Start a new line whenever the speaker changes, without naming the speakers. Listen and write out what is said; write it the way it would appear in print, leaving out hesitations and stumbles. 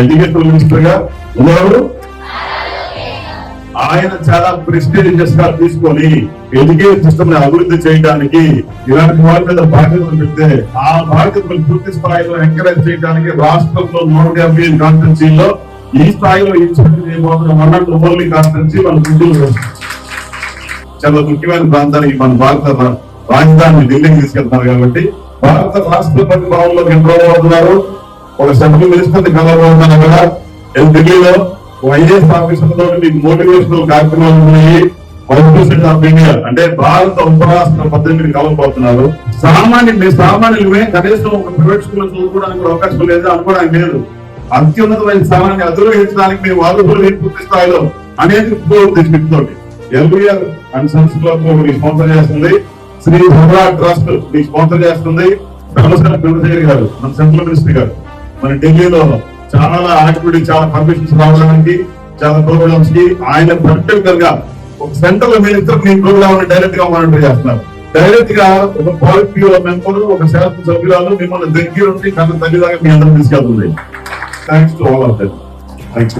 Education minister గా ఉన్నారు. ఆయన చాలా ప్రెస్టీజియస్ గా తీసుకొని ఎడ్యుకేషన్ సిస్టమ్ ని అభివృద్ధి చేయడానికి ఇలాంటి వాళ్ళ మీద బాధ్యతలు పెడితే ఆ బాధ్యతలు పూర్తి స్థాయిలో ఎంకరేజ్ చేయడానికి రాష్ట్రంలో 150 కాన్స్టిట్యున్సీల్లో ఈ స్థాయిలో ఓన్లీ కాన్స్టిట్యున్సీ మన గుంటూరు చాలా ముఖ్యమైన ప్రాంతానికి మన భారత రాజధాని ఢిల్లీకి తీసుకెళ్తున్నారు. కాబట్టి భారత రాష్ట్రపతి భవన్లో గెలవబోతున్నారు. ఒక సెంట్రల్ మినిస్టర్ కలవబోతున్నారు కదా. ఢిల్లీలో ఐఏఎస్ ఆఫీసర్తో మీకు మోటివేషనల్ కార్యక్రమాలు ఉన్నాయి. వైస్ ప్రెసిడెంట్ ఆఫ్ ఇండియా అంటే భారత ఉపరాష్ట్రపతి మీరు కలవబోతున్నారు. సామాన్యులమే కనీసం ఒక ప్రైవేట్ స్కూల్ చదువుకోవడానికి అవకాశం లేదు, అనుకోవడానికి లేదు. అత్యున్నతమైన స్థానాన్ని అధిరోహించడానికి మేము వాళ్ళు పూర్తి స్థాయిలో అనేక తోటి LBR and Sons club sponsor చేస్తుంది. శ్రీ సమ్రాట్ ట్రస్ట్ స్పాన్సర్ చేస్తుంది. ప్రొఫెసర్ చంద్రశేఖర్ గారు మన సెంట్రల్ మినిస్టర్ గారు మన ఢిల్లీలో చాలా యాక్టివిటీ, చాలా పర్మిషన్స్ రావడానికి, చాలా ప్రోగ్రామ్స్ కి ఆయన పర్టికులర్ గా ఒక సెంట్రల్ మినిస్టర్ మీ ప్రోగ్రామ్ డైరెక్ట్ గా మానిటర్ చేస్తున్నారు. డైరెక్ట్ గా ఒక పాలిట్ బ్యూరో మెంబర్, ఒక శాసన సభ్యురాలు మిమ్మల్ని దగ్గర ఉండి కన్నా తల్లిదాకా మీ అందరూ తీసుకెళ్తుంది. Thanks to all of them. Thanks.